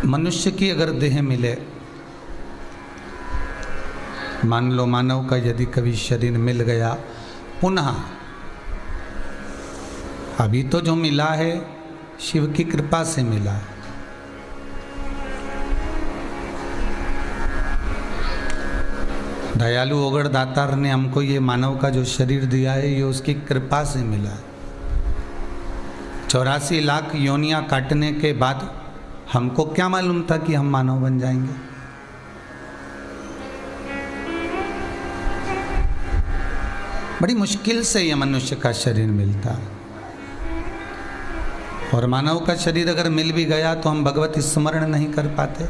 मनुष्य की अगर देह मिले, मान लो मानव का यदि कभी शरीर मिल गया पुनः, अभी तो जो मिला है शिव की कृपा से मिला है। दयालु ओगड़ दातार ने हमको ये मानव का जो शरीर दिया है ये उसकी कृपा से मिला है। 84 लाख योनियां काटने के बाद हमको क्या मालूम था कि हम मानव बन जाएंगे। बड़ी मुश्किल से यह मनुष्य का शरीर मिलता है, और मानव का शरीर अगर मिल भी गया तो हम भगवत स्मरण नहीं कर पाते।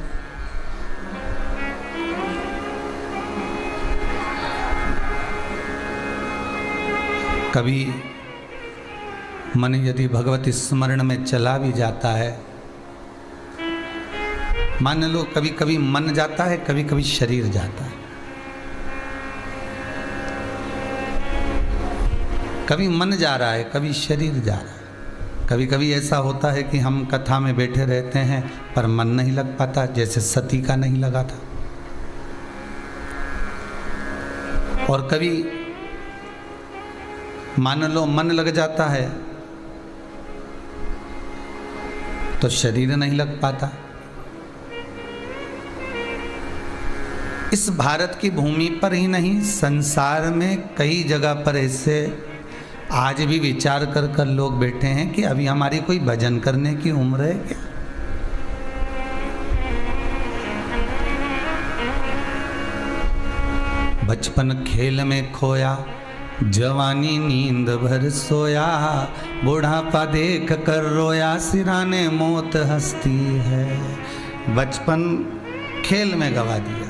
कभी मन यदि भगवत स्मरण में चला भी जाता है, मान लो कभी कभी मन जाता है, कभी कभी शरीर जाता है। कभी मन जा रहा है, कभी शरीर जा रहा है। कभी कभी ऐसा होता है कि हम कथा में बैठे रहते हैं पर मन नहीं लग पाता, जैसे सती का नहीं लगा था। और कभी मान लो मन लग जाता है तो शरीर नहीं लग पाता। इस भारत की भूमि पर ही नहीं, संसार में कई जगह पर ऐसे आज भी विचार कर कर लोग बैठे हैं कि अभी हमारी कोई भजन करने की उम्र है क्या। बचपन खेल में खोया, जवानी नींद भर सोया, बुढ़ापा देख कर रोया, सिराने मौत हंसती है। बचपन खेल में गवा दिया,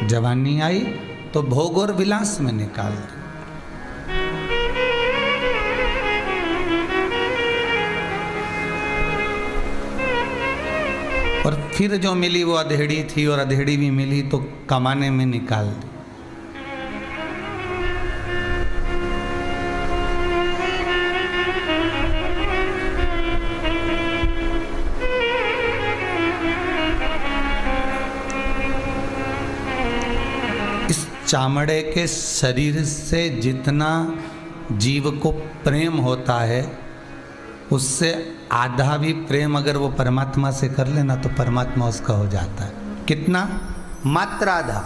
जवानी आई तो भोग और विलास में निकाल दी। और फिर जो मिली वो अधेड़ी थी, और अधेड़ी भी मिली तो कमाने में निकाल दी। इस चामड़े के शरीर से जितना जीव को प्रेम होता है, उससे आधा भी प्रेम अगर वो परमात्मा से कर लेना तो परमात्मा उसका हो जाता है। कितना? मात्र आधा।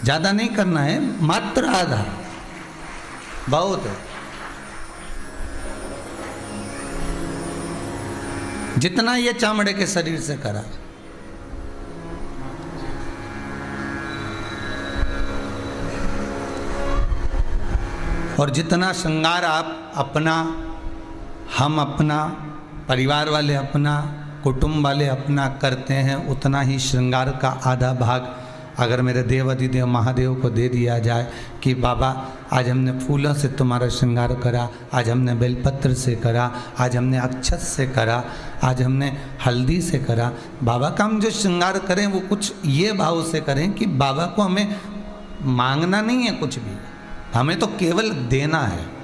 ज्यादा नहीं करना है, मात्र आधा बहुत है। जितना ये चामड़े के शरीर से करा, और जितना श्रृंगार आप अपना, हम अपना, परिवार वाले अपना, कुटुंब वाले अपना करते हैं, उतना ही श्रृंगार का आधा भाग अगर मेरे देव अधिदेव महादेव को दे दिया जाए कि बाबा आज हमने फूलों से तुम्हारा श्रृंगार करा, आज हमने बेलपत्र से करा, आज हमने अक्षत से करा, आज हमने हल्दी से करा। बाबा का हम जो श्रृंगार करें वो कुछ ये भाव से करें कि बाबा को हमें मांगना नहीं है कुछ भी, हमें तो केवल देना है।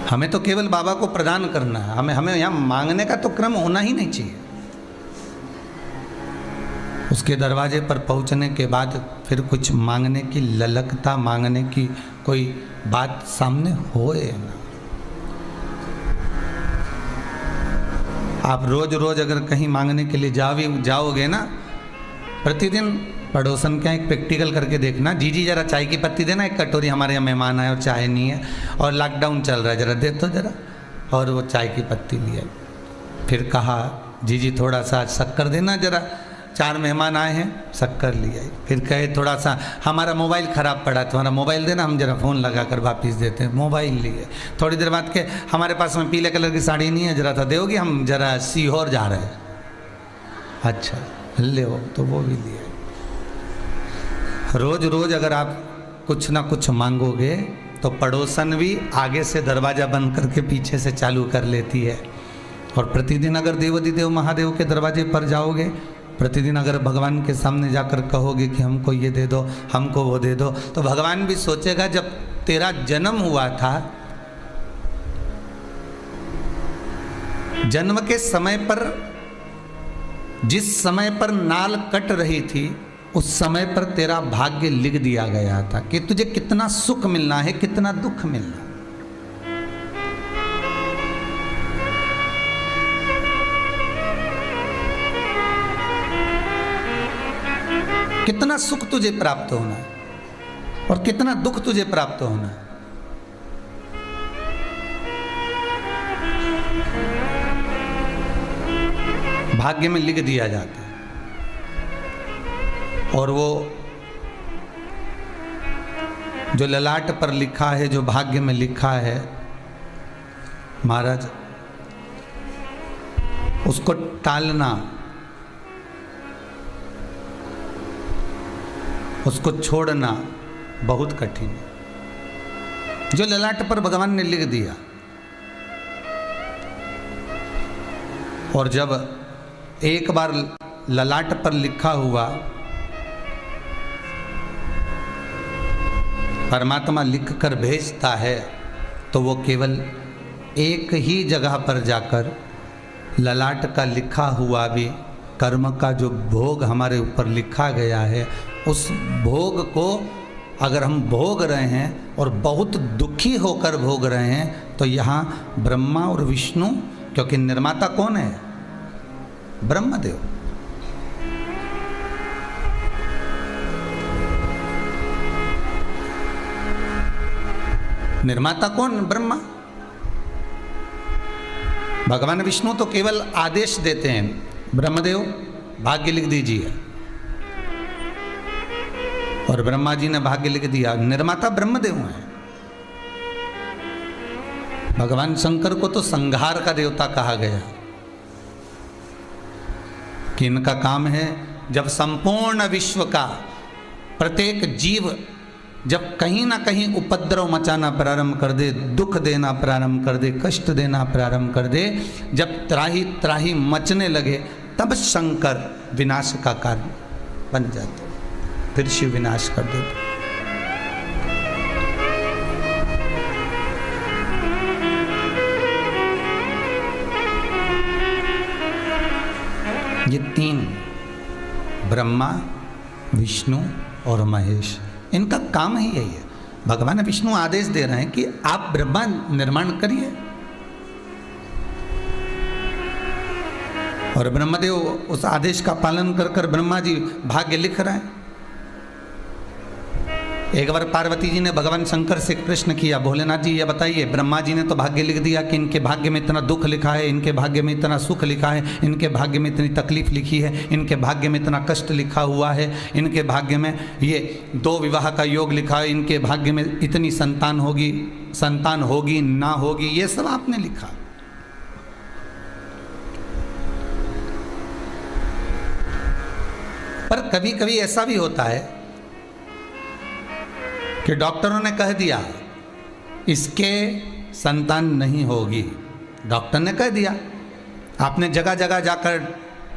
हमें तो केवल बाबा को प्रदान करना है, हमें यहाँ मांगने का तो क्रम होना ही नहीं चाहिए। उसके दरवाजे पर पहुँचने के बाद फिर कुछ मांगने की ललकता, मांगने की कोई बात सामने होए ना। आप रोज रोज अगर कहीं मांगने के लिए जाओगे ना, प्रतिदिन पड़ोसन का एक प्रैक्टिकल करके देखना, जी जरा चाय की पत्ती देना, एक कटोरी हमारे यहाँ मेहमान आए और चाय नहीं है और लॉकडाउन चल रहा है, जरा दे तो जरा। और वो चाय की पत्ती लिया, फिर कहा जी थोड़ा सा शक्कर देना जरा, 4 मेहमान आए हैं, शक्कर लिया। फिर कहे थोड़ा सा हमारा मोबाइल ख़राब पड़ा, तुम्हारा मोबाइल देना, हम जरा फ़ोन लगा कर वापस देते हैं, मोबाइल लिए। थोड़ी देर बाद के हमारे पास में पीले कलर की साड़ी नहीं है, जरा था दोगी, हम जरा सीहोर जा रहे हैं। अच्छा ले वो, तो वो भी लिया। रोज रोज अगर आप कुछ ना कुछ मांगोगे तो पड़ोसन भी आगे से दरवाज़ा बंद करके पीछे से चालू कर लेती है। और प्रतिदिन अगर देवाधिदेव महादेव के दरवाजे पर जाओगे, प्रतिदिन अगर भगवान के सामने जाकर कहोगे कि हमको ये दे दो, हमको वो दे दो, तो भगवान भी सोचेगा जब तेरा जन्म हुआ था जन्म के समय पर, जिस समय पर नाल कट रही थी, उस समय पर तेरा भाग्य लिख दिया गया था कि तुझे कितना सुख मिलना है, कितना दुख मिलना। कितना सुख तुझे प्राप्त होना है और कितना दुख तुझे प्राप्त होना है। भाग्य में लिख दिया जाता है। और वो जो ललाट पर लिखा है, जो भाग्य में लिखा है महाराज, उसको टालना, उसको छोड़ना बहुत कठिन है। जो ललाट पर भगवान ने लिख दिया, और जब एक बार ललाट पर लिखा हुआ परमात्मा लिख कर भेजता है, तो वो केवल एक ही जगह पर जाकर ललाट का लिखा हुआ भी कर्म का जो भोग हमारे ऊपर लिखा गया है, उस भोग को अगर हम भोग रहे हैं और बहुत दुखी होकर भोग रहे हैं, तो यहाँ ब्रह्मा और विष्णु, क्योंकि निर्माता कौन है? ब्रह्मदेव। निर्माता कौन? ब्रह्मा। भगवान विष्णु तो केवल आदेश देते हैं, ब्रह्मदेव भाग्य लिख दीजिए, और ब्रह्मा जी ने भाग्य लिख दिया। निर्माता ब्रह्मदेव हैं। भगवान शंकर को तो संहार का देवता कहा गया कि इनका काम है, जब संपूर्ण विश्व का प्रत्येक जीव जब कहीं ना कहीं उपद्रव मचाना प्रारंभ कर दे, दुख देना प्रारंभ कर दे, कष्ट देना प्रारंभ कर दे, जब त्राही त्राही मचने लगे, तब शंकर विनाश का कारण बन जाते, फिर शिव विनाश कर देते। ये तीन, ब्रह्मा, विष्णु और महेश, इनका काम ही यही है। भगवान विष्णु आदेश दे रहे हैं कि आप ब्रह्मा निर्माण करिए, और ब्रह्मदेव उस आदेश का पालन कर कर ब्रह्मा जी भाग्य लिख रहे हैं। एक बार पार्वती जी ने भगवान शंकर से प्रश्न किया, भोलेनाथ जी ये बताइए, ब्रह्मा जी ने तो भाग्य लिख दिया कि इनके भाग्य में इतना दुख लिखा है, इनके भाग्य में इतना सुख लिखा है, इनके भाग्य में इतनी तकलीफ लिखी है, इनके भाग्य में इतना कष्ट लिखा हुआ है, इनके भाग्य में ये 2 विवाह का योग लिखा है, इनके भाग्य में इतनी संतान होगी ना होगी, ये सब आपने लिखा। पर कभी कभी ऐसा भी होता है कि डॉक्टरों ने कह दिया इसके संतान नहीं होगी, डॉक्टर ने कह दिया, आपने जगह जगह जाकर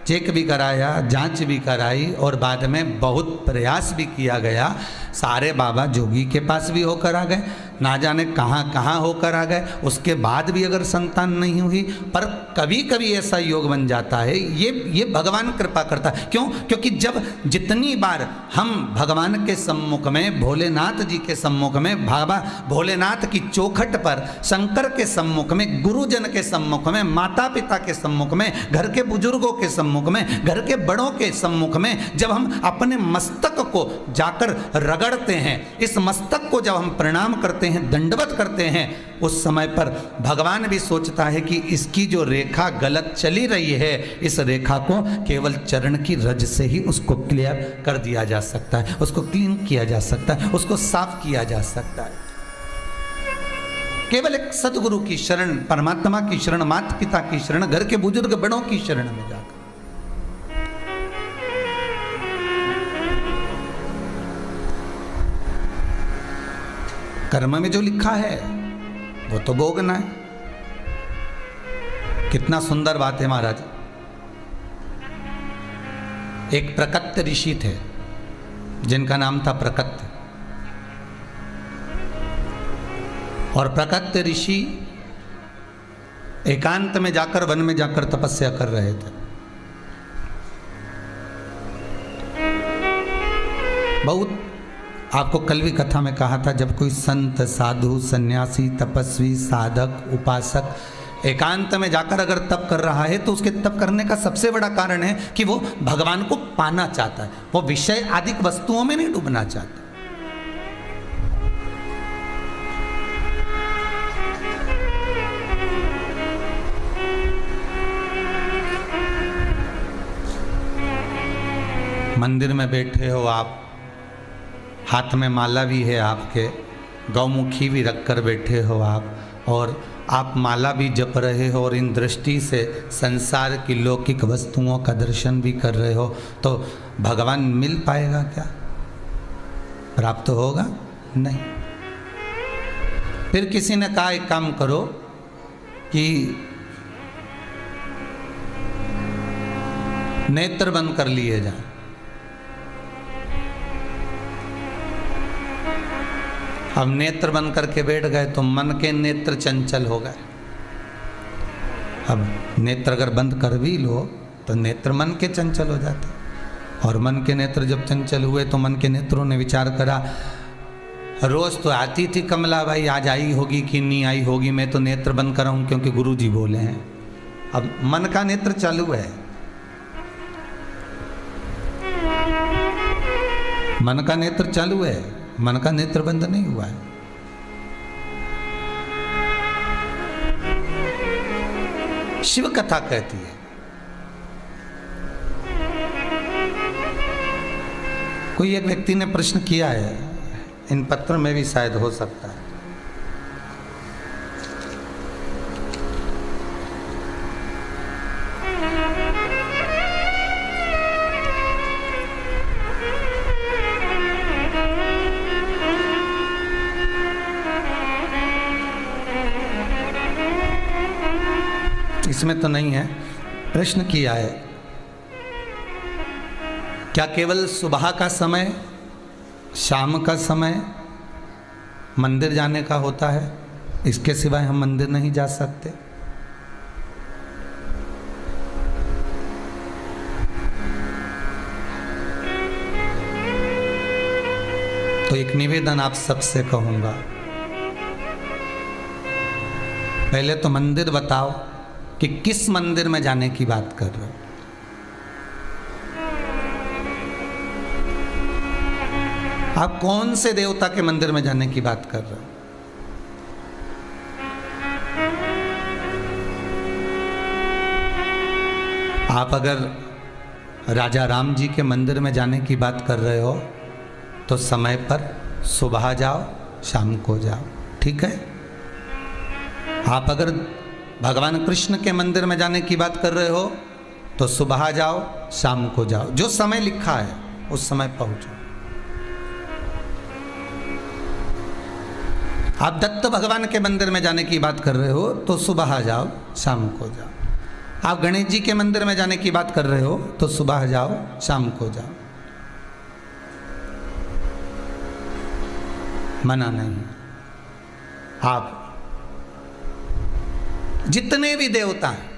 चेक भी कराया, जांच भी कराई, और बाद में बहुत प्रयास भी किया गया, सारे बाबा जोगी के पास भी होकर आ गए, ना जाने कहाँ कहाँ होकर आ गए, उसके बाद भी अगर संतान नहीं हुई। पर कभी कभी ऐसा योग बन जाता है, ये भगवान कृपा करता है। क्यों? क्योंकि जब जितनी बार हम भगवान के सम्मुख में, भोलेनाथ जी के सम्मुख में, बाबा भोलेनाथ की चौखट पर, शंकर के सम्मुख में, गुरुजन के सम्मुख में, माता पिता के सम्मुख में, घर के बुजुर्गों के सम्मुख में, घर के बड़ों के सम्मुख में, जब हम अपने मस्तक को जाकर रगड़ते हैं, इस मस्तक को जब हम प्रणाम करते हैं, दंडवत करते हैं, उस समय पर भगवान भी सोचता है कि इसकी जो रेखा गलत चली रही है, इस रेखा को केवल चरण की रज से ही उसको क्लियर कर दिया जा सकता है, उसको क्लीन किया जा सकता है, उसको साफ किया जा सकता है। केवल एक सदगुरु की शरण, परमात्मा की शरण, माता पिता की शरण, घर के बुजुर्ग बड़ों की शरण में जाकर। कर्म में जो लिखा है वो तो भोगना है। कितना सुंदर बात है महाराज। एक प्रकट ऋषि थे जिनका नाम था प्रकट, और प्रकट ऋषि एकांत में जाकर, वन में जाकर तपस्या कर रहे थे। बहुत आपको कल भी कथा में कहा था, जब कोई संत, साधु, सन्यासी, तपस्वी, साधक, उपासक एकांत में जाकर अगर तप कर रहा है तो उसके तप करने का सबसे बड़ा कारण है कि वो भगवान को पाना चाहता है, वो विषय आदि वस्तुओं में नहीं डूबना चाहता। मंदिर में बैठे हो आप, हाथ में माला भी है आपके, गौमुखी भी रखकर बैठे हो आप, और आप माला भी जप रहे हो और इन दृष्टि से संसार की लौकिक वस्तुओं का दर्शन भी कर रहे हो, तो भगवान मिल पाएगा क्या? प्राप्त होगा नहीं। फिर किसी ने कहा एक काम करो कि नेत्र बंद कर लिए जाए। अब नेत्र बंद करके बैठ गए तो मन के नेत्र चंचल हो गए। अब नेत्र अगर बंद कर भी लो तो नेत्र मन के चंचल हो जाते, और मन के नेत्र जब चंचल हुए तो मन के नेत्रों ने विचार करा, रोज तो आती थी कमला भाई, आज आई होगी कि नहीं आई होगी, मैं तो नेत्र बंद कर रहा हूं क्योंकि गुरुजी बोले हैं। अब मन का नेत्र चालू है, मन का नेत्र चालू है, मन का नेत्र बंद नहीं हुआ है। शिव कथा कहती है, कोई एक व्यक्ति ने प्रश्न किया है, इन पत्र में भी शायद हो सकता है। इसमें तो नहीं है। प्रश्न किया है, क्या केवल सुबह का समय, शाम का समय मंदिर जाने का होता है, इसके सिवाय हम मंदिर नहीं जा सकते? तो एक निवेदन आप सबसे कहूंगा, पहले तो मंदिर बताओ कि किस मंदिर में जाने की बात कर रहे हो। आप कौन से देवता के मंदिर में जाने की बात कर रहे हो? आप अगर राजा राम जी के मंदिर में जाने की बात कर रहे हो तो समय पर सुबह जाओ, शाम को जाओ, ठीक है। आप अगर भगवान कृष्ण के मंदिर में जाने की बात कर रहे हो तो सुबह जाओ, शाम को जाओ, जो समय लिखा है उस समय पहुंचो। आप दत्त भगवान के मंदिर में जाने की बात कर रहे हो तो सुबह जाओ, शाम को जाओ। आप गणेश जी के मंदिर में जाने की बात कर रहे हो तो सुबह जाओ, शाम को जाओ, मना नहीं। आप जितने भी देवता हैं,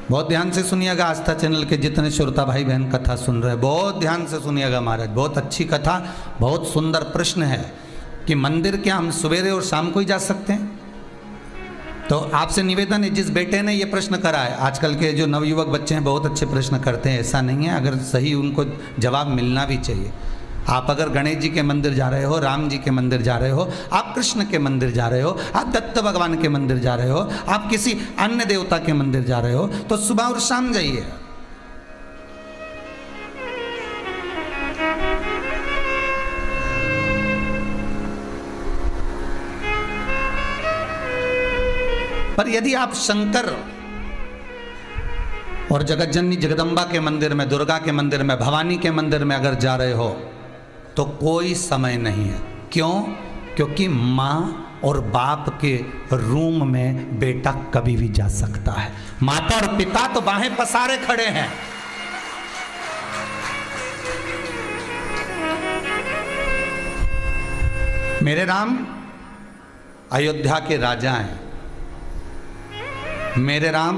बहुत ध्यान से सुनिएगा, आस्था चैनल के जितने श्रोता भाई बहन कथा सुन रहे हैं, बहुत ध्यान से सुनिएगा महाराज, बहुत अच्छी कथा, बहुत सुंदर प्रश्न है कि मंदिर क्या हम सवेरे और शाम को ही जा सकते हैं? तो आपसे निवेदन है, जिस बेटे ने ये प्रश्न करा है, आजकल के जो नवयुवक बच्चे हैं बहुत अच्छे प्रश्न करते हैं, ऐसा नहीं है, अगर सही उनको जवाब मिलना भी चाहिए। आप अगर गणेश जी के मंदिर जा रहे हो, राम जी के मंदिर जा रहे हो, आप कृष्ण के मंदिर जा रहे हो, आप दत्त भगवान के मंदिर जा रहे हो, आप किसी अन्य देवता के मंदिर जा रहे हो तो सुबह और शाम जाइए। पर यदि आप शंकर और जगत जननी जगदम्बा के मंदिर में, दुर्गा के मंदिर में, भवानी के मंदिर में अगर जा रहे हो तो कोई समय नहीं है। क्यों? क्योंकि माँ और बाप के रूम में बेटा कभी भी जा सकता है। माता और पिता तो बाहें पसारे खड़े हैं। मेरे राम अयोध्या के राजा हैं, मेरे राम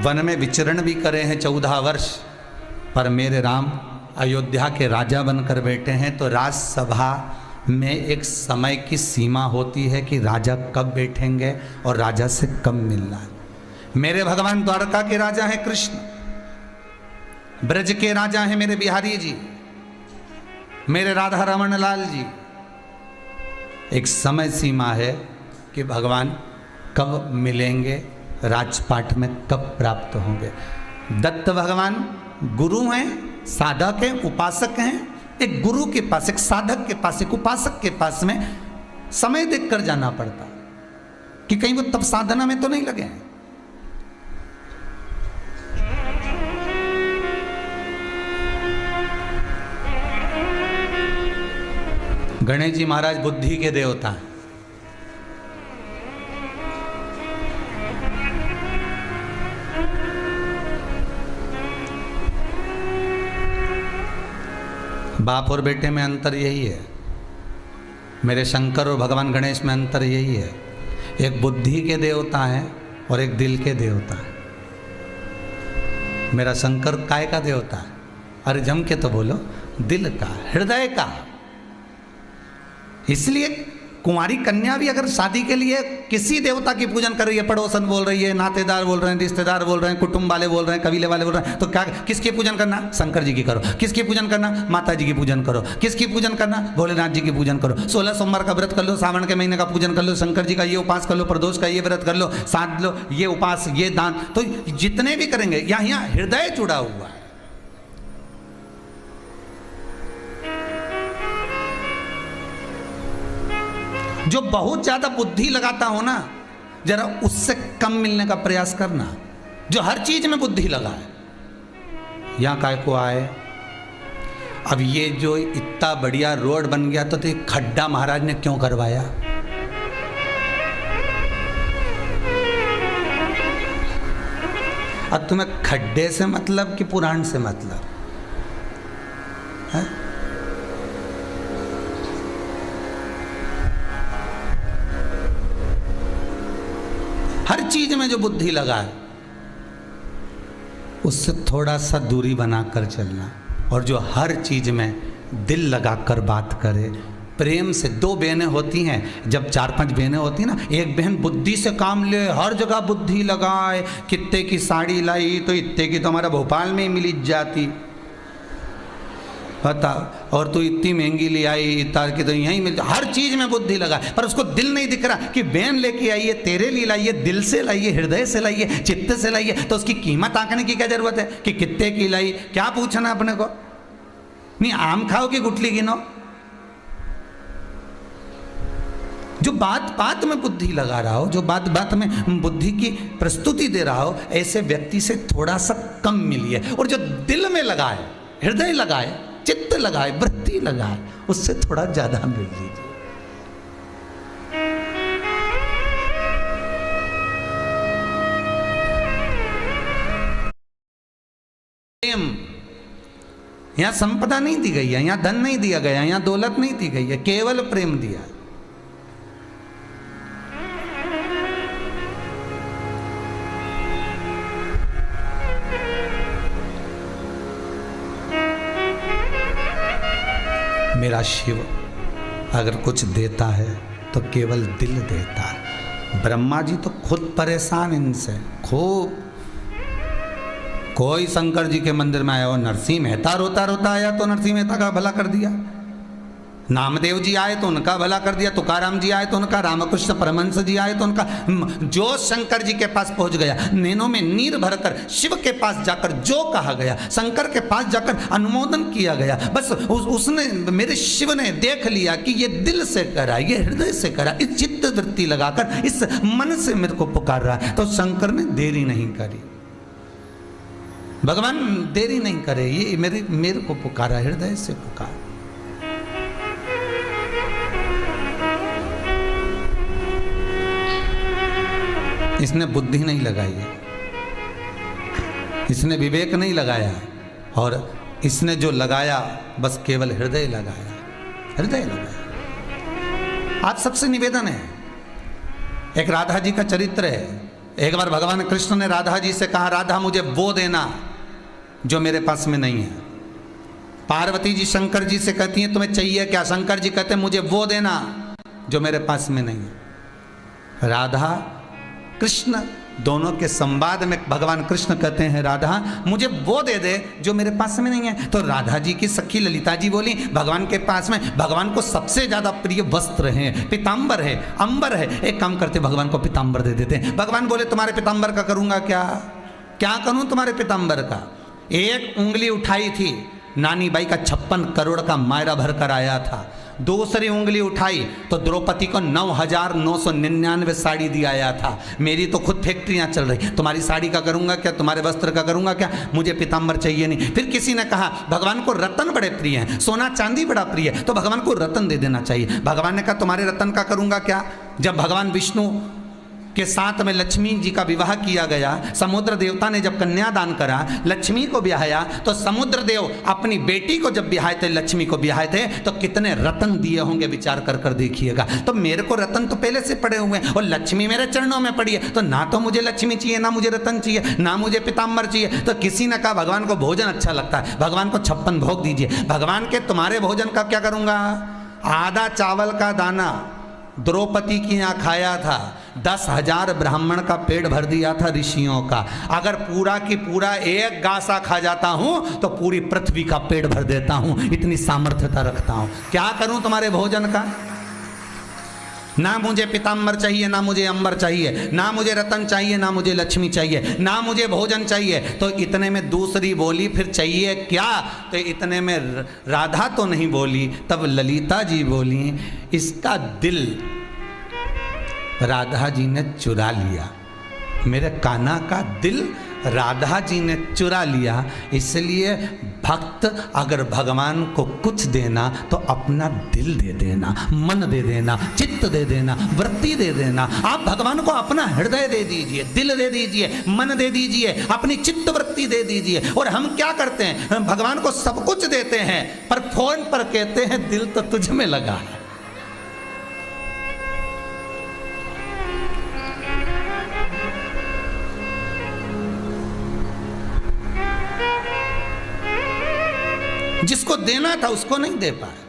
वन में विचरण भी करे हैं 14 वर्ष, पर मेरे राम अयोध्या के राजा बनकर बैठे हैं। तो राजसभा में एक समय की सीमा होती है कि राजा कब बैठेंगे और राजा से कब मिलना है। मेरे भगवान द्वारका के राजा हैं कृष्ण, ब्रज के राजा हैं मेरे बिहारी जी, मेरे राधा रमन लाल जी। एक समय सीमा है कि भगवान कब मिलेंगे, राजपाट में कब प्राप्त होंगे। दत्त भगवान गुरु हैं, साधक हैं, उपासक हैं। एक गुरु के पास, एक साधक के पास, एक उपासक के पास में समय देखकर जाना पड़ता कि कहीं वो तब साधना में तो नहीं लगे हैं। गणेश जी महाराज बुद्धि के देवता हैं। बाप और बेटे में अंतर यही है, मेरे शंकर और भगवान गणेश में अंतर यही है। एक बुद्धि के देवता है और एक दिल के देवता है। मेरा शंकर काय का देवता है? अरे जम के तो बोलो, दिल का, हृदय का। इसलिए कुंवारी कन्या भी अगर शादी के लिए किसी देवता की पूजन कर रही है, पड़ोसन बोल रही है, नातेदार बोल रहे हैं, रिश्तेदार बोल रहे हैं, कुटुंब वाले बोल रहे हैं, कबीले वाले बोल रहे हैं, तो क्या किसकी पूजन करना? शंकर जी की करो। किसकी पूजन करना? माता जी की पूजन करो। किसकी पूजन करना? भोलेनाथ जी की पूजन करो। 16 सोमवार का व्रत कर लो, सावन के महीने का पूजन कर लो, शंकर जी का ये उपास कर लो, प्रदोष का ये व्रत कर लो, साध लो, ये उपास, ये दान। तो जितने भी करेंगे, यहाँ हृदय जुड़ा हुआ है। जो बहुत ज्यादा बुद्धि लगाता हो ना, जरा उससे कम मिलने का प्रयास करना। जो हर चीज में बुद्धि लगाए, यहां काय को आए। अब ये जो इतना बढ़िया रोड बन गया तो ये खड्डा महाराज ने क्यों करवाया? अब तुम्हें खड्डे से मतलब कि पुराण से मतलब है? हर चीज में जो बुद्धि लगाए उससे थोड़ा सा दूरी बनाकर चलना। और जो हर चीज में दिल लगाकर बात करे, प्रेम से। 2 बहनें होती हैं, जब 4-5 बहनें होती हैं ना, एक बहन बुद्धि से काम ले, हर जगह बुद्धि लगाए। कितने की साड़ी लाई तो इतने की तो हमारा भोपाल में ही मिल जाती, बता। और तू इतनी महंगी ले आई, इतार की तो यहीं मिलती। हर चीज में बुद्धि लगा, पर उसको दिल नहीं दिख रहा कि बहन लेके आई है, तेरे लिए लाई है, दिल से लाई है, हृदय से लाई है, चित्त से लाई है। तो उसकी कीमत आंकने की क्या जरूरत है कि कितने की लाई? क्या पूछना अपने को? नहीं, आम खाओ कि गुठली गिनो? जो बात बात में बुद्धि लगा रहा हो, जो बात बात में बुद्धि की प्रस्तुति दे रहा हो, ऐसे व्यक्ति से थोड़ा सा कम मिलिए। और जो दिल में लगाए, हृदय लगाए, चित्त लगाए, वृत्ति लगाए, उससे थोड़ा ज्यादा मिल लीजिए। प्रेम, यहां संपदा नहीं दी गई है, यहां धन नहीं दिया गया, यहां दौलत नहीं दी गई है, केवल प्रेम दिया। मेरा शिव अगर कुछ देता है तो केवल दिल देता है। ब्रह्मा जी तो खुद परेशान इनसे खूब। कोई शंकर जी के मंदिर में आया हो, नरसिंह मेहता रोता रोता आया तो नरसिंह मेहता का भला कर दिया। नामदेव जी आए तो उनका भला कर दिया, तुकाराम जी आए तो उनका, रामकृष्ण परमहंस जी आए तो उनका। जो शंकर जी के पास पहुंच गया, नैनों में नीर भरकर शिव के पास जाकर जो कहा गया, शंकर के पास जाकर अनुमोदन किया गया, बस उसने, मेरे शिव ने देख लिया कि ये दिल से करा, ये हृदय से करा, इस चित्त वृत्ति लगाकर इस मन से मेरे को पुकार रहा है। तो शंकर ने देरी नहीं करी, भगवान देरी नहीं करे, ये मेरे को पुकारा, हृदय से पुकार। इसने बुद्धि नहीं लगाई है, इसने विवेक नहीं लगाया, और इसने जो लगाया बस केवल हृदय लगाया, हृदय लगाया। आप सबसे निवेदन है, एक राधा जी का चरित्र है, एक बार भगवान कृष्ण ने राधा जी से कहा, राधा मुझे वो देना जो मेरे पास में नहीं है। पार्वती जी शंकर जी से कहती हैं तुम्हें चाहिए क्या? शंकर जी कहते हैं मुझे वो देना जो मेरे पास में नहीं है। राधा कृष्ण दोनों के संवाद में भगवान कृष्ण कहते हैं, राधा मुझे वो दे दे जो मेरे पास में नहीं है। तो राधा जी की सखी ललिता जी बोली, भगवान के पास में भगवान को सबसे ज्यादा प्रिय वस्त्र है, पीताम्बर है, अंबर है। एक काम करते भगवान को पीताम्बर दे देते हैं। भगवान बोले तुम्हारे पीताम्बर का करूंगा क्या? क्या करूं तुम्हारे पीताम्बर का? एक उंगली उठाई थी, नानी बाई का 56 करोड़ का मायरा भर कर आया था। दूसरी उंगली उठाई तो द्रौपदी को 9,999 साड़ी दी आया था। मेरी तो खुद फैक्ट्रियां चल रही, तुम्हारी साड़ी का करूंगा क्या? तुम्हारे वस्त्र का करूंगा क्या? मुझे पीताम्बर चाहिए नहीं। फिर किसी ने कहा भगवान को रत्न बड़े प्रिय हैं, सोना चांदी बड़ा प्रिय है, तो भगवान को रत्न दे देना चाहिए। भगवान ने कहा तुम्हारे रत्न का करूंगा क्या? जब भगवान विष्णु के साथ में लक्ष्मी जी का विवाह किया गया, समुद्र देवता ने जब कन्यादान करा, लक्ष्मी को ब्याहया, तो समुद्र देव अपनी बेटी को जब ब्याहे थे, लक्ष्मी को ब्याहे थे, तो कितने रत्न दिए होंगे विचार कर कर देखिएगा। तो मेरे को रत्न तो पहले से पड़े हुए हैं और लक्ष्मी मेरे चरणों में पड़ी है, तो ना तो मुझे लक्ष्मी चाहिए, ना मुझे रत्न चाहिए, ना मुझे पीताम्बर चाहिए। तो किसी ने कहा भगवान को भोजन अच्छा लगता है, भगवान को 56 भोग दीजिए। भगवान के तुम्हारे भोजन का क्या करूंगा? आधा चावल का दाना द्रौपदी की यहाँ खाया था, 10,000 ब्राह्मण का पेट भर दिया था ऋषियों का। अगर पूरा की पूरा एक गासा खा जाता हूं तो पूरी पृथ्वी का पेट भर देता हूं, इतनी सामर्थ्यता रखता हूं। क्या करूं तुम्हारे भोजन का? ना मुझे पीताम्बर चाहिए, ना मुझे अंबर चाहिए, ना मुझे रतन चाहिए, ना मुझे लक्ष्मी चाहिए, ना मुझे भोजन चाहिए। तो इतने में दूसरी बोली फिर चाहिए क्या? तो इतने में राधा तो नहीं बोली, तब ललिता जी बोली, इसका दिल राधा जी ने चुरा लिया, मेरे कान्हा का दिल राधा जी ने चुरा लिया। इसलिए भक्त अगर भगवान को कुछ देना तो अपना दिल दे देना, मन दे देना, चित्त दे देना, वृत्ति दे देना। आप भगवान को अपना हृदय दे दीजिए, दिल दे दीजिए, मन दे दीजिए, अपनी चित्त वृत्ति दे दीजिए। और हम क्या करते हैं? हम भगवान को सब कुछ देते हैं, पर फोन पर कहते हैं दिल तो तुझ में लगा है। जिसको देना था उसको नहीं दे पाए।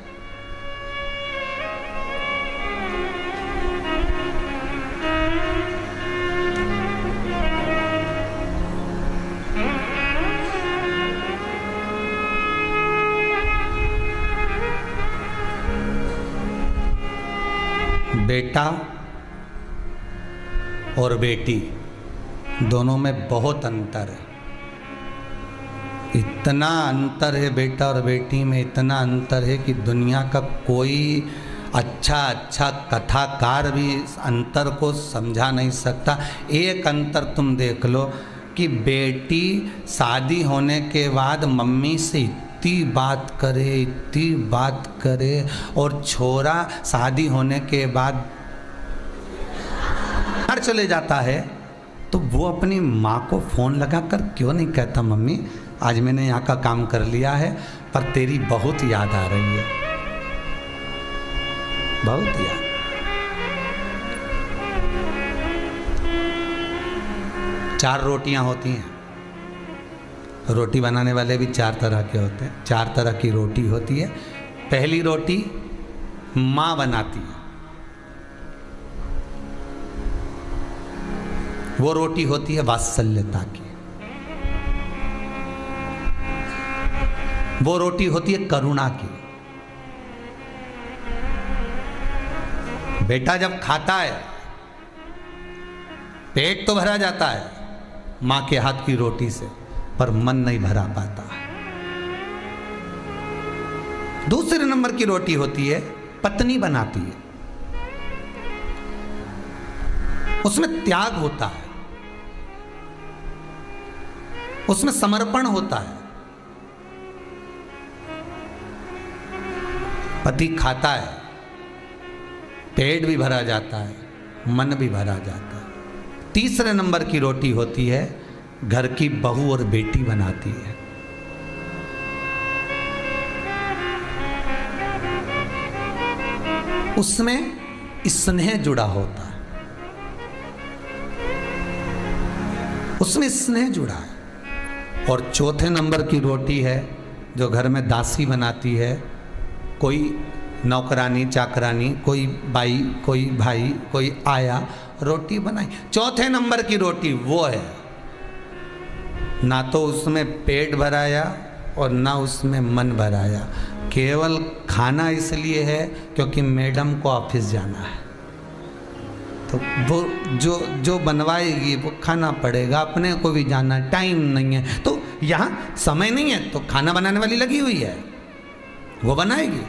बेटा और बेटी दोनों में बहुत अंतर है। इतना अंतर है बेटा और बेटी में, इतना अंतर है कि दुनिया का कोई अच्छा कथाकार भी इस अंतर को समझा नहीं सकता। एक अंतर तुम देख लो कि बेटी शादी होने के बाद मम्मी से इतनी बात करे और छोरा शादी होने के बाद घर चले जाता है, तो वो अपनी माँ को फ़ोन लगाकर क्यों नहीं कहता मम्मी आज मैंने यहाँ का काम कर लिया है पर तेरी बहुत याद आ रही है, बहुत याद। चार रोटियां होती हैं, रोटी बनाने वाले भी 4 तरह के होते हैं। 4 तरह की रोटी होती है। पहली रोटी माँ बनाती है, वो रोटी होती है वात्सल्यता की। वो रोटी होती है करुणा की। बेटा जब खाता है पेट तो भरा जाता है मां के हाथ की रोटी से, पर मन नहीं भरा पाता। दूसरे नंबर की रोटी होती है पत्नी बनाती है, उसमें त्याग होता है, उसमें समर्पण होता है। पति खाता है, पेट भी भरा जाता है, मन भी भरा जाता है। तीसरे नंबर की रोटी होती है घर की बहू और बेटी बनाती है। उसमें स्नेह जुड़ा होता है। उसमें स्नेह जुड़ा है। और चौथे नंबर की रोटी है जो घर में दासी बनाती है, कोई नौकरानी चाकरानी, कोई बाई, कोई भाई, कोई आया, रोटी बनाई, चौथे नंबर की रोटी वो है। ना तो उसमें पेट भराया और ना उसमें मन भराया, केवल खाना इसलिए है क्योंकि मैडम को ऑफिस जाना है, तो वो जो बनवाएगी वो खाना पड़ेगा, अपने को भी जाना, टाइम नहीं है, तो यहाँ समय नहीं है तो खाना बनाने वाली लगी हुई है, वो बनाएगी।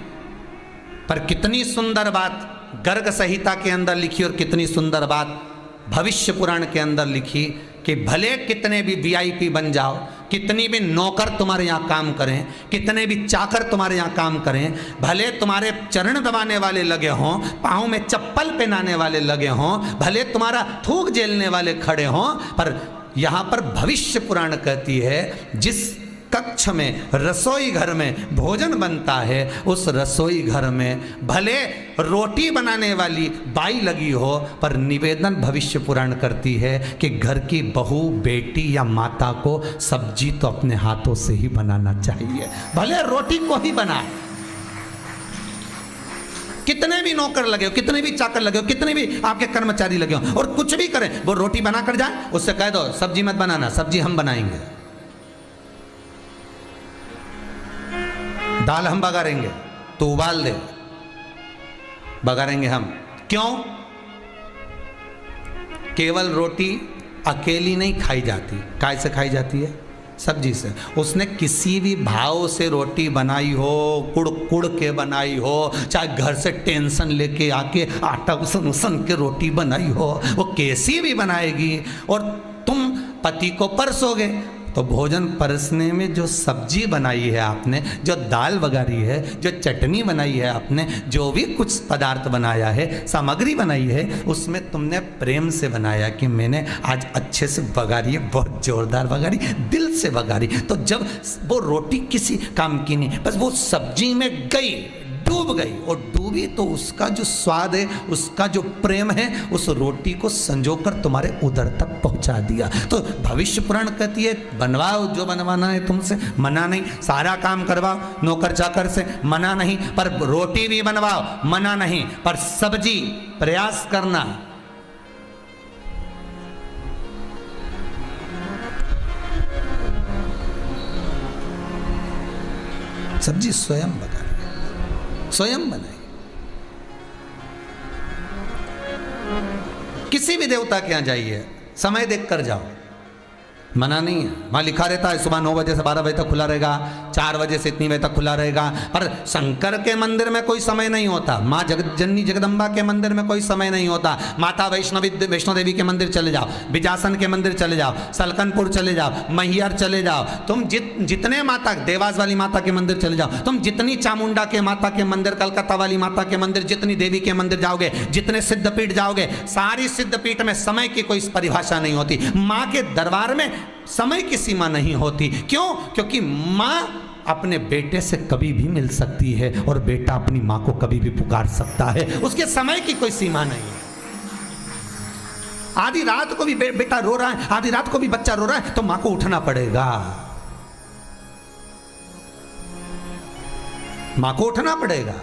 पर कितनी सुंदर बात गर्ग संहिता के अंदर लिखी और कितनी सुंदर बात भविष्य पुराण के अंदर लिखी कि भले कितने भी वीआईपी बन जाओ, कितनी भी नौकर तुम्हारे यहाँ काम करें, कितने भी चाकर तुम्हारे यहाँ काम करें, भले तुम्हारे चरण दबाने वाले लगे हों, पाँव में चप्पल पहनाने वाले लगे हों, भले तुम्हारा थूक झेलने वाले खड़े हों, पर यहाँ पर भविष्य पुराण कहती है जिस कक्ष में रसोई घर में भोजन बनता है उस रसोई घर में भले रोटी बनाने वाली बाई लगी हो, पर निवेदन भविष्य पुराण करती है कि घर की बहू, बेटी या माता को सब्जी तो अपने हाथों से ही बनाना चाहिए, भले रोटी को ही बनाए। कितने भी नौकर लगे हो, कितने भी चाकर लगे हो, कितने भी आपके कर्मचारी लगे हो और कुछ भी करें, वो रोटी बना कर जाए, उससे कह दो सब्जी मत बनाना, सब्जी हम बनाएंगे, दाल हम बघारेंगे, तो उबाल दे, बघारेंगे हम। क्यों? केवल रोटी अकेली नहीं खाई जाती, काय से खाई जाती है? सब्जी से। उसने किसी भी भाव से रोटी बनाई हो, कुड़ कुड़ के बनाई हो, चाहे घर से टेंशन लेके आके आटा उसन उसन के रोटी बनाई हो, वो कैसी भी बनाएगी। और तुम पति को परसोगे तो भोजन परसने में जो सब्जी बनाई है आपने, जो दाल बघारी है, जो चटनी बनाई है आपने, जो भी कुछ पदार्थ बनाया है, सामग्री बनाई है, उसमें तुमने प्रेम से बनाया कि मैंने आज अच्छे से बघारी है, बहुत जोरदार बघारी, दिल से बघारी। तो जब वो रोटी किसी काम की नहीं, बस वो सब्जी में गई, डूब गई, और डूबी तो उसका जो स्वाद है, उसका जो प्रेम है, उस रोटी को संजोकर तुम्हारे उदर तक पहुंचा दिया। तो भविष्य पुराण कहती है बनवाओ जो बनवाना है तुमसे, मना नहीं, सारा काम करवाओ नौकर चाकर से, मना नहीं, पर रोटी भी बनवाओ, मना नहीं, पर सब्जी प्रयास करना। सब्जी स्वयं बना, स्वयं बनाए। किसी भी देवता के यहां जाइए, समय देख कर जाओ, मना नहीं है। वहां लिखा रहता है सुबह 9 बजे से 12 बजे तक खुला रहेगा, 4 बजे से इतनी बजे तक खुला रहेगा, पर शंकर के मंदिर में कोई समय नहीं होता, माँ जननी जगदम्बा के मंदिर में कोई समय नहीं होता, माता वैष्णो देवी के मंदिर चले जाओ, बिजासन के मंदिर चले जाओ, सलकनपुर चले जाओ, मैहर चले जाओ, तुम जितने माता, देवास वाली माता के मंदिर चले जाओ, तुम जितनी चामुंडा के माता के मंदिर, कलकत्ता वाली माता के मंदिर, जितनी देवी के मंदिर जाओगे, जितने सिद्धपीठ जाओगे, सारी सिद्धपीठ में समय की कोई परिभाषा नहीं होती। माँ के दरबार में समय की सीमा नहीं होती। क्यों? क्योंकि माँ अपने बेटे से कभी भी मिल सकती है और बेटा अपनी माँ को कभी भी पुकार सकता है, उसके समय की कोई सीमा नहीं है। आधी रात को भी बेटा रो रहा है, आधी रात को भी बच्चा रो रहा है, तो माँ को उठना पड़ेगा, माँ को उठना पड़ेगा।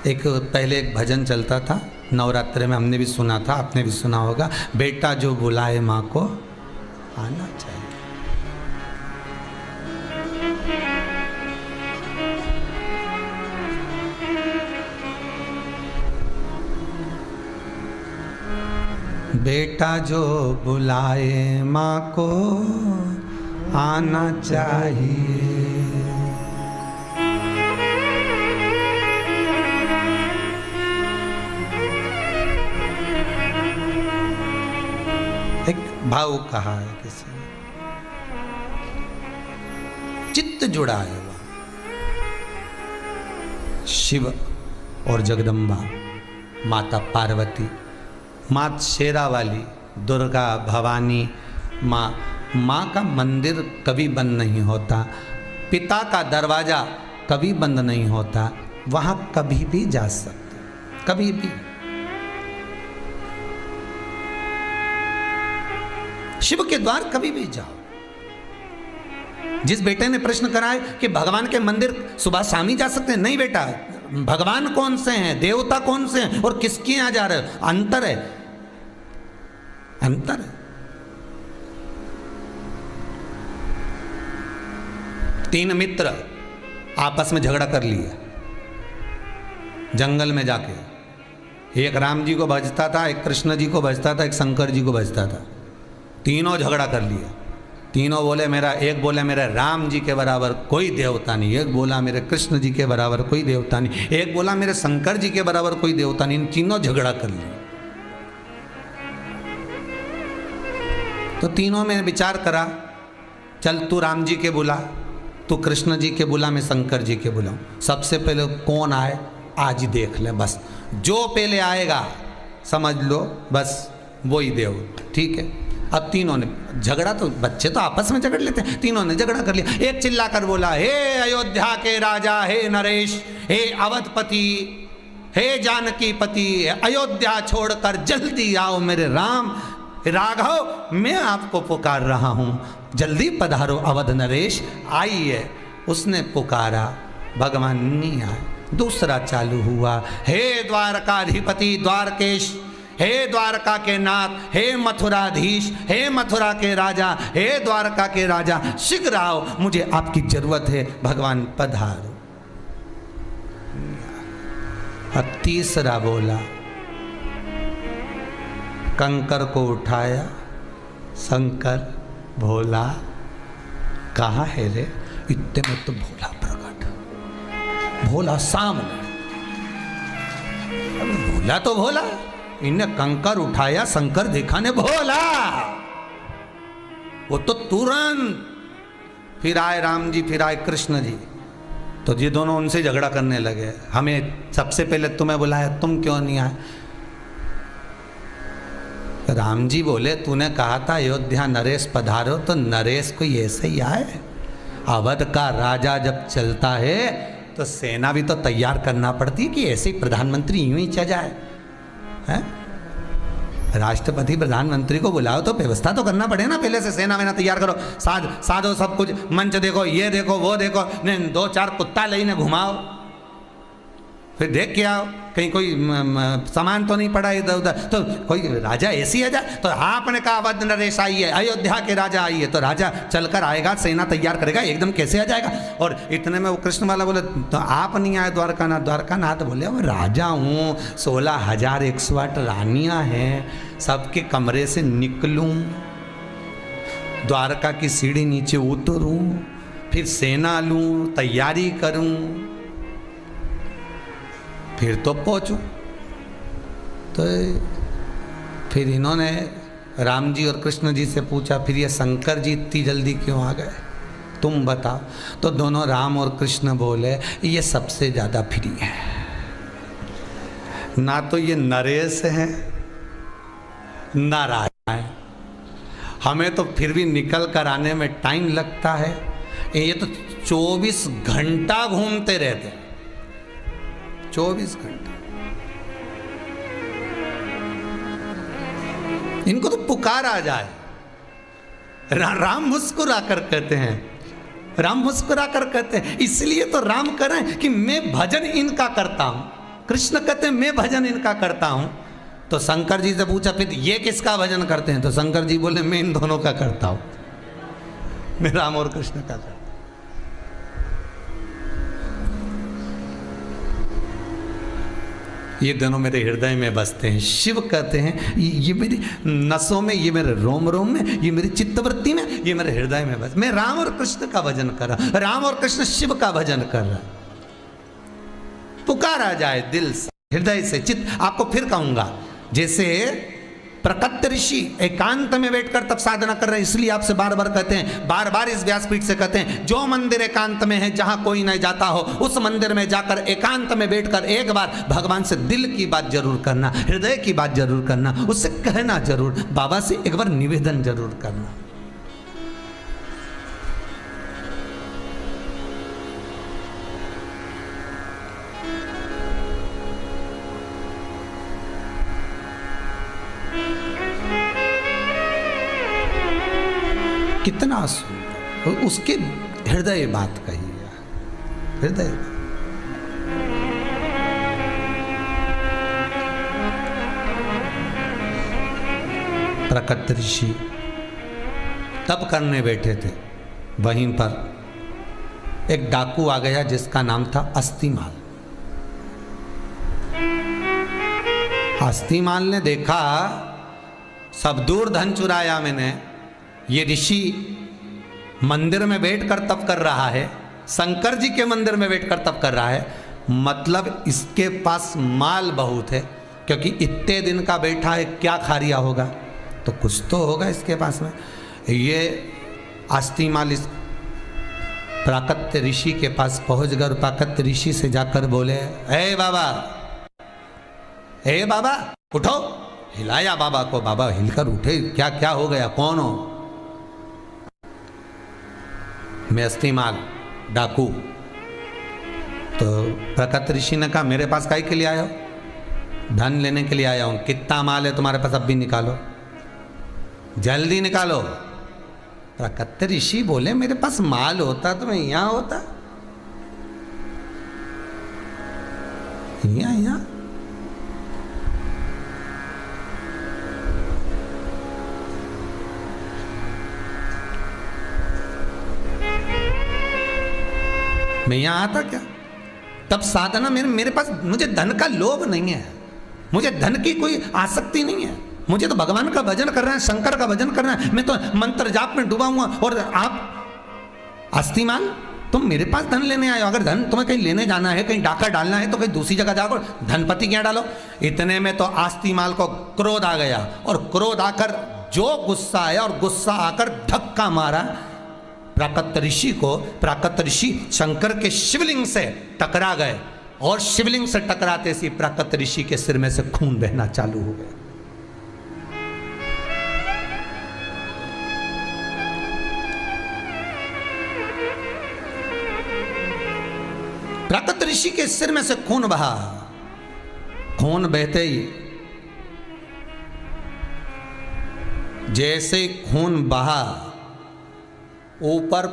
पहले एक भजन चलता था नवरात्रि में, हमने भी सुना था, आपने भी सुना होगा, बेटा जो बुलाए माँ को आना चाहिए। बेटा जो बुलाए माँ को आना चाहिए। एक भाव कहा है किसी ने, चित्त जुड़ा है वह शिव और जगदम्बा, माता पार्वती, माँ शेरा वाली, दुर्गा, भवानी माँ। माँ का मंदिर कभी बंद नहीं होता, पिता का दरवाजा कभी बंद नहीं होता, वहाँ कभी भी जा सकते, कभी भी। शिव के द्वार कभी भी जाओ। जिस बेटे ने प्रश्न करा है कि भगवान के मंदिर सुबह शाम ही जा सकते हैं, नहीं बेटा, भगवान कौन से हैं, देवता कौन से हैं और किसके यहां जा रहे हो, अंतर है, अंतर है। तीन मित्र आपस में झगड़ा कर लिए जंगल में जाके, एक राम जी को भजता था, एक कृष्ण जी को भजता था, एक शंकर जी को भजता था। तीनों झगड़ा कर लिए। तीनों बोले मेरा, एक बोले मेरे राम जी के बराबर कोई देवता नहीं, एक बोला मेरे कृष्ण जी के बराबर कोई देवता नहीं, एक बोला मेरे शंकर जी के बराबर कोई देवता नहीं। इन तीनों झगड़ा कर लिए। तो तीनों में विचार करा, चल तू राम जी के बुला, तू कृष्ण जी के बुला, मैं शंकर जी के बुलाऊं। सबसे पहले कौन आए आज ही देख ले, बस जो पहले आएगा समझ लो बस वही देव। ठीक है। अब तीनों ने झगड़ा, तो बच्चे तो आपस में झगड़ लेते हैं, तीनों ने झगड़ा कर लिया। एक चिल्लाकर बोला, हे अयोध्या के राजा, हे नरेश, हे अवधपति, हे जानकी पति, अयोध्या छोड़कर जल्दी आओ मेरे राम राघव, मैं आपको पुकार रहा हूं, जल्दी पधारो अवध नरेश, आइए। उसने पुकारा, भगवान नहीं आए। दूसरा चालू हुआ, हे द्वारकाधिपति द्वारकेश, हे द्वारका के नाथ, हे मथुराधीश, हे मथुरा के राजा, हे द्वारका के राजा, शीघ्र आओ, मुझे आपकी जरूरत है, भगवान पधारो। और तीसरा बोला, कंकर को उठाया, शंकर भोला कहाँ है रे? इतने में तो भोला प्रकट, भोला सामने। भोला तो भोला, इन्हें कंकर उठाया, शंकर देखा ने भोला, वो तो तुरंत। फिर आए राम जी, फिर आए कृष्ण जी, तो ये दोनों उनसे झगड़ा करने लगे, हमें सबसे पहले तुम्हें बुलाया, तुम क्यों नहीं आए? राम जी बोले, तूने कहा था अयोध्या नरेश पधारो, तो नरेश कोई ऐसे ही आए? अवध का राजा जब चलता है तो सेना भी तो तैयार करना पड़ती है कि ऐसे ही प्रधानमंत्री यूं ही चल जाए है? राष्ट्रपति प्रधानमंत्री को बुलाओ तो व्यवस्था तो करना पड़े ना, पहले से सेना वेना तैयार करो, साधो सब कुछ, मंच देखो, ये देखो, वो देखो, दो चार कुत्ता लेने घुमाओ, फिर देख के आओ कहीं कोई सामान तो नहीं पड़ा इधर उधर। तो कोई राजा ऐसी आ जाए? तो आपने कहा अवध नरेश आइए, अयोध्या के राजा आइए, तो राजा चलकर आएगा, सेना तैयार करेगा, एकदम कैसे आ जाएगा? और इतने में वो कृष्ण वाला बोले, तो आप नहीं आए द्वारकानाथ? द्वारकानाथ बोले, वो राजा हूँ, 16,108 रानियाँ हैं, सबके कमरे से निकलूँ, द्वारका की सीढ़ी नीचे उतरूँ, फिर सेना लूँ, तैयारी करूँ, फिर तो पहुंचू। तो फिर इन्होंने राम जी और कृष्ण जी से पूछा, फिर ये शंकर जी इतनी जल्दी क्यों आ गए, तुम बताओ? तो दोनों राम और कृष्ण बोले, ये सबसे ज़्यादा फ्री है, ना तो ये नरेश है ना राजा है, हमें तो फिर भी निकल कर आने में टाइम लगता है, ये तो 24 घंटा घूमते रहते हैं, 24 घंटे। इनको तो पुकार आ जाए। राम मुस्कुरा कर कहते हैं, राम मुस्कुरा कर कहते हैं, इसलिए तो राम कह रहे हैं कि मैं भजन इनका करता हूं। कृष्ण कहते हैं मैं भजन इनका करता हूं। तो शंकर जी से पूछा, फिर ये किसका भजन करते हैं? तो शंकर जी बोले, मैं इन दोनों का करता हूं, मैं राम और कृष्ण का करता हूं। ये दोनों मेरे हृदय में बसते हैं। शिव कहते हैं ये मेरी नसों में, ये मेरे रोम रोम में, ये मेरी चित्तवृत्ति में, ये मेरे हृदय में बस। मैं राम और कृष्ण का भजन कर रहा, राम और कृष्ण शिव का भजन कर रहा। पुकार आ जाए दिल से, हृदय से, चित्त। आपको फिर कहूंगा, जैसे प्रकट ऋषि एकांत में बैठकर तब साधना कर रहे हैं, इसलिए आपसे बार बार कहते हैं, बार बार इस व्यासपीठ से कहते हैं, जो मंदिर एकांत में है, जहां कोई नहीं जाता हो, उस मंदिर में जाकर एकांत में बैठकर एक बार भगवान से दिल की बात जरूर करना, हृदय की बात जरूर करना, उससे कहना जरूर, बाबा से एक बार निवेदन जरूर करना। कितना सुंदर, उसके हृदय बात कही है, हृदय। प्रकट ऋषि तप करने बैठे थे, वहीं पर एक डाकू आ गया जिसका नाम था अस्थिमाल। अस्थिमाल ने देखा सब दूर धन चुराया मैंने, ये ऋषि मंदिर में बैठकर तप कर रहा है, शंकर जी के मंदिर में बैठकर तप कर रहा है, मतलब इसके पास माल बहुत है, क्योंकि इतने दिन का बैठा है, क्या खा होगा, तो कुछ तो होगा इसके पास में। ये अस्थिमाल इस प्राकट्य ऋषि के पास पहुंच गए, प्राकट्य ऋषि से जाकर बोले, ए बाबा, ए बाबा उठो। हिलाया बाबा को, बाबा हिलकर उठे, क्या क्या हो गया, कौन हो? मैं अस्थिमाल डाकू। तो प्रकट ऋषि ने कहा, मेरे पास काहे के लिए आए हो? धन लेने के लिए आया हूं। कितना माल है तुम्हारे पास, अब भी निकालो, जल्दी निकालो। प्रकट ऋषि बोले, मेरे पास माल होता तो मैं यहां होता, यहां मैं यहां आता क्या? तब साधना मेरे पास, मुझे धन का लोभ नहीं है, मुझे धन की कोई आसक्ति नहीं है, मुझे तो भगवान का भजन करना है, शंकर का भजन करना है, मैं तो मंत्र जाप में डूबा हुआ। और आप अस्थिमाल, तुम मेरे पास धन लेने आए हो? अगर धन तुम्हें कहीं लेने जाना है, कहीं डाका डालना है, तो कहीं दूसरी जगह जाकर धनपति क्या डालो। इतने में तो अस्थिमाल को क्रोध आ गया, और क्रोध आकर जो गुस्सा आया, और गुस्सा आकर धक्का मारा प्राकट ऋषि को। प्राकट ऋषि शंकर के शिवलिंग से टकरा गए, और शिवलिंग से टकराते सी प्राकट ऋषि के सिर में से खून बहना चालू हो गया। प्राकट ऋषि के सिर में से खून बहा। खून बहते ही, जैसे खून बहा, ऊपर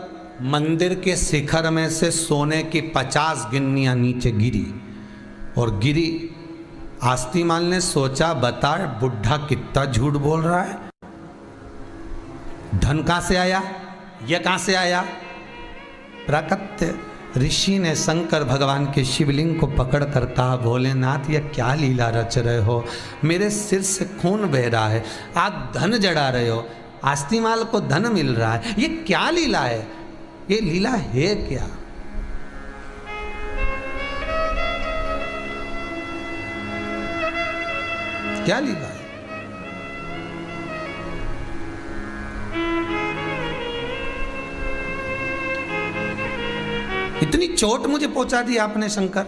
मंदिर के शिखर में से सोने की 50 गिन्नियां नीचे गिरी, और गिरी। अस्थिमाल ने सोचा, बता बुढ़ा कितना झूठ बोल रहा है, धन कहां से आया, यह कहां से आया? प्राकट्य ऋषि ने शंकर भगवान के शिवलिंग को पकड़कर कहा, भोलेनाथ यह क्या लीला रच रहे हो, मेरे सिर से खून बह रहा है, आप धन जड़ा रहे हो, अस्थिमाल को धन मिल रहा है, ये क्या लीला है, ये लीला है क्या? क्या लीला है? इतनी चोट मुझे पहुंचा दी आपने शंकर।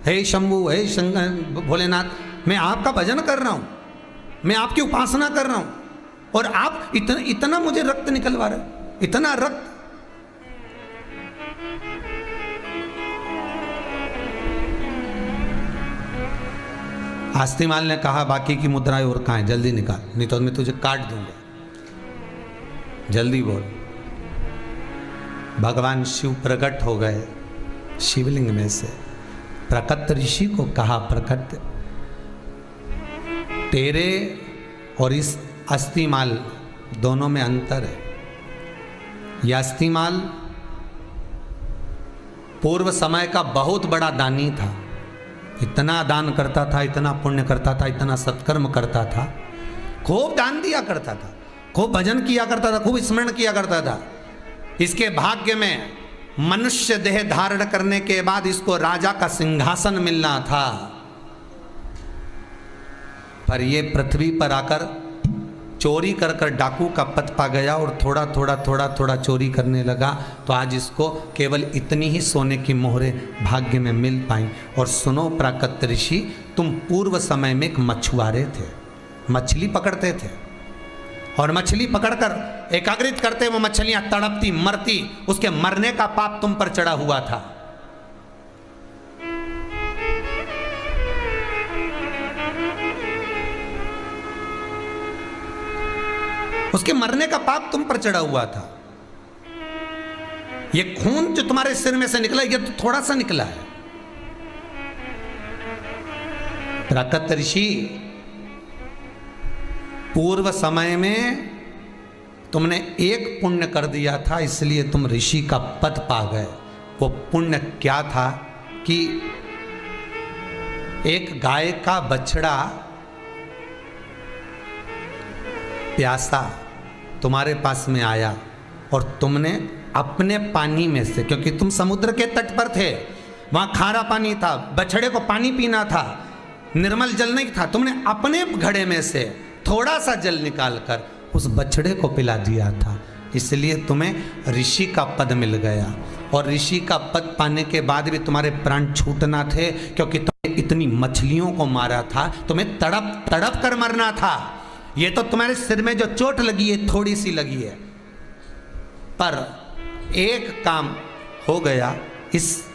हे शंभु, हे शंकर भोलेनाथ, मैं आपका भजन कर रहा हूं, मैं आपकी उपासना कर रहा हूं, और आप इतना मुझे रक्त निकलवा रहे, इतना रक्त। अस्थिमाल ने कहा, बाकी की मुद्राएं और कहां है, जल्दी निकाल, नहीं तो मैं तुझे काट दूंगा, जल्दी बोल। भगवान शिव प्रकट हो गए शिवलिंग में से। प्रकट ऋषि को कहा, प्रकट, तेरे और इस अस्थिमाल दोनों में अंतर है। यह अस्थिमाल पूर्व समय का बहुत बड़ा दानी था, इतना दान करता था, इतना पुण्य करता था, इतना सत्कर्म करता था, खूब दान दिया करता था, खूब भजन किया करता था, खूब स्मरण किया करता था। इसके भाग्य में मनुष्य देह धारण करने के बाद इसको राजा का सिंहासन मिलना था, पर ये पृथ्वी पर आकर चोरी कर कर डाकू का पद पा गया, और थोड़ा थोड़ा चोरी करने लगा, तो आज इसको केवल इतनी ही सोने की मोहरें भाग्य में मिल पाई। और सुनो प्राकट ऋषि, तुम पूर्व समय में एक मछुआरे थे, मछली पकड़ते थे, और मछली पकड़कर एकाग्रित करते, वो मछलियां तड़पती मरती, उसके मरने का पाप तुम पर चढ़ा हुआ था। उसके मरने का पाप तुम पर चढ़ा हुआ था। ये खून जो तुम्हारे सिर में से निकला, ये तो थोड़ा सा निकला है। प्राकृत ऋषि, पूर्व समय में तुमने एक पुण्य कर दिया था, इसलिए तुम ऋषि का पद पा गए। वो पुण्य क्या था कि एक गाय का बछड़ा प्यासा तुम्हारे पास में आया और तुमने अपने पानी में से, क्योंकि तुम समुद्र के तट पर थे, वहां खारा पानी था, बछड़े को पानी पीना था, निर्मल जल नहीं था, तुमने अपने घड़े में से थोड़ा सा जल निकालकर उस बछड़े को पिला दिया था। इसलिए तुम्हें ऋषि का पद मिल गया। और ऋषि का पद पाने के बाद भी तुम्हारे प्राण छूटना थे, क्योंकि तुमने इतनी मछलियों को मारा था, तुम्हें तड़प तड़प कर मरना था। ये तो तुम्हारे सिर में जो चोट लगी है थोड़ी सी लगी है, पर एक काम हो गया। इस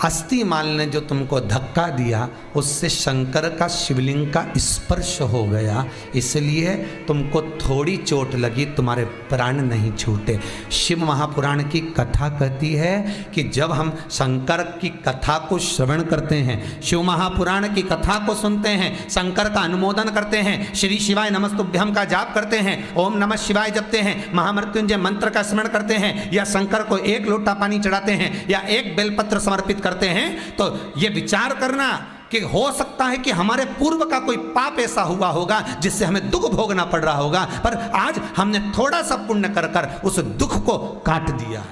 अस्थि माल ने जो तुमको धक्का दिया, उससे शंकर का शिवलिंग का स्पर्श हो गया, इसलिए तुमको थोड़ी चोट लगी, तुम्हारे प्राण नहीं छूटे। शिव महापुराण की कथा कहती है कि जब हम शंकर की कथा को श्रवण करते हैं, शिव महापुराण की कथा को सुनते हैं, शंकर का अनुमोदन करते हैं, श्री शिवाय नमस्तुभ्यम का जाप करते हैं, ओम नमः शिवाय जपते हैं, महामृत्युंजय मंत्र का स्मरण करते हैं, या शंकर को एक लोटा पानी चढ़ाते हैं, या एक बेलपत्र समर्पित करते हैं, तो ये विचार करना कि हो सकता है कि हमारे पूर्व का कोई पाप ऐसा हुआ होगा जिससे हमें दुख भोगना पड़ रहा होगा, पर आज हमने थोड़ा सा पुण्य कर कर उस दुख को काट दिया,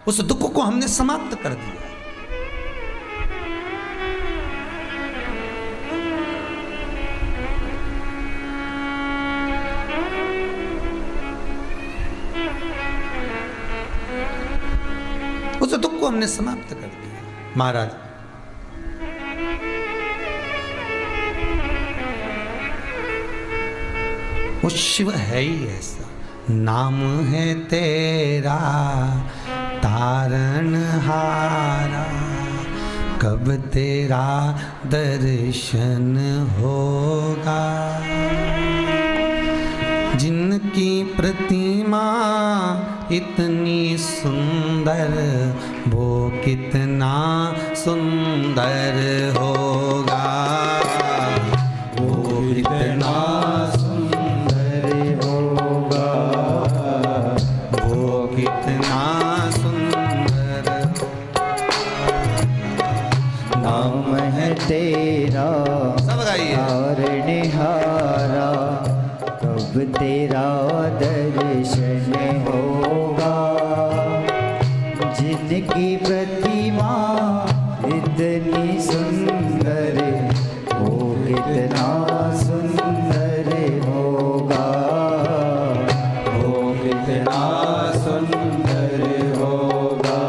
उस दुख को हमने समाप्त कर दिया। उस दुख को हमने समाप्त कर दिया। महाराज, वो शिव है ही ऐसा। नाम है तेरा तारणहारा, कब तेरा दर्शन होगा। जिनकी प्रतिमा इतनी सुंदर, वो कितना सुंदर होगा, वो कितना सुंदर होगा, वो कितना सुंदर होगा। नाम है तेरा तारणहारा, कब तेरा दर्शन होगा। जिनकी प्रतिमा इतनी सुंदर, वो कितना सुंदर होगा, वो कितना सुंदर होगा।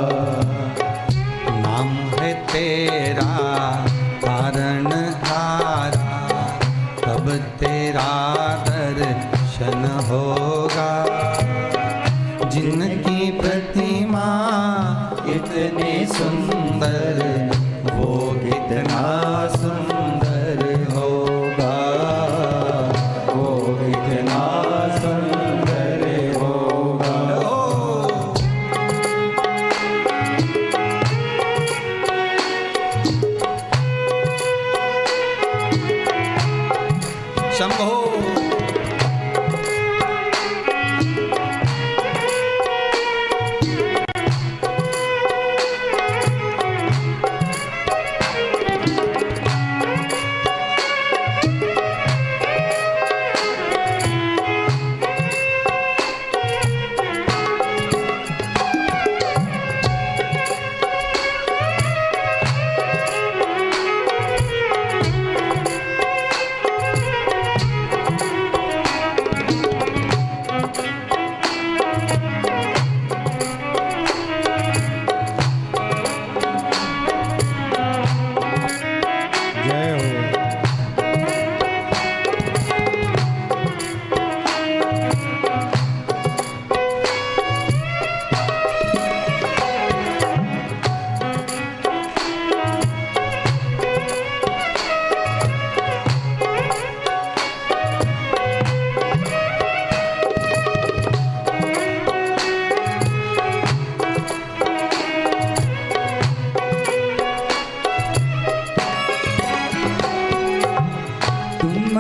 नाम है तेरा तारणहारा, कब तेरा दर्शन होगा। जिनकी प्रतिमा इतनी सुंदर, वो कितना सुंदर होगा, वो कितना सुंदर होगा। शंभो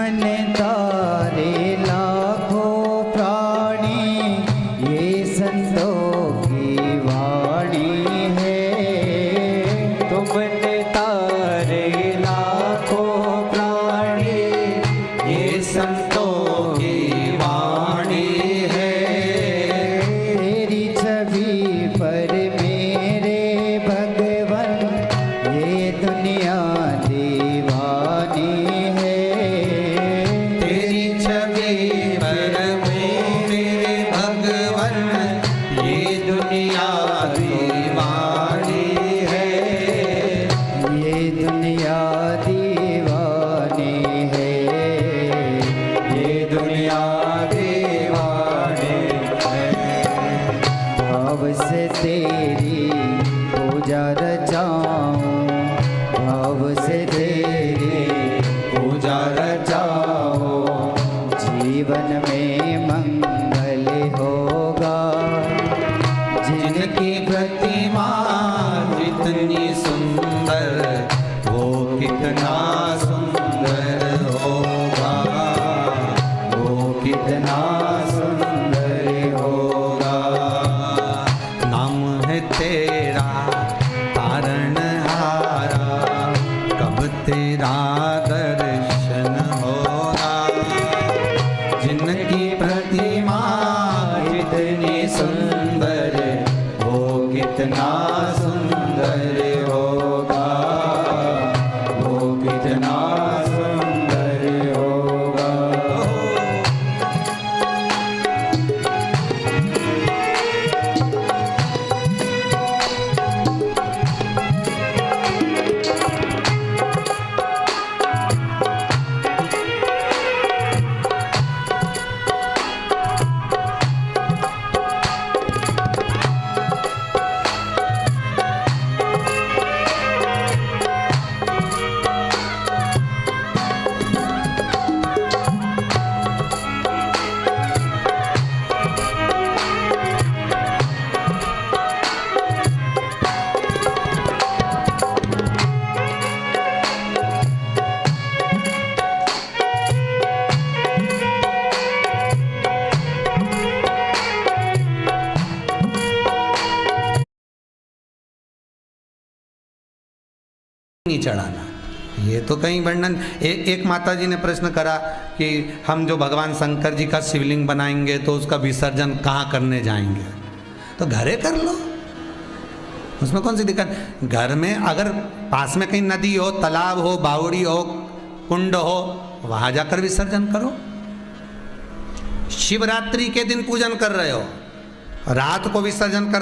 मन तारे लाखों प्राणी, ये संतों की वाणी है। तुमन तारे लाखों प्राणी, ये संतों की वाणी है। तेरी छवि पर मेरे भगवन, ये दुनिया दीवानी है। तेरी छवि पर मेरे भगवन, ये दुनिया दीवानी है। ये दुनिया दीवानी है। ये दुनिया दीवानी है। भाव से तेरी पूजा रचाऊं, भाव से तेरी पूजा रचाओ, जीवन में मंगल होगा। जिनकी प्रतिमा जितनी सुंदर, वो कितना सुंदर होगा। वो कितना सुंदर होगा। नाम है तेरा तारणहारा, कब तेरा दर्शन होगा। जिनकी प्रतिमा जितनी सुंदर, वो कितना सुंदर होगा। वो कितना सुंदर होगा। नहीं चढ़ाना, ये तो कहीं वर्णन। एक माता जी ने प्रश्न करा कि हम जो भगवान शंकर जी का शिवलिंग बनाएंगे तो उसका विसर्जन कहाँ करने जाएंगे। तो घरे कर लो, उसमें कौन सी दिक्कत। घर में अगर पास में कहीं नदी हो, तालाब हो, बावड़ी हो, कुंड हो, वहां जाकर विसर्जन करो। शिवरात्रि के दिन पूजन कर रहे हो, रात को विसर्जन कर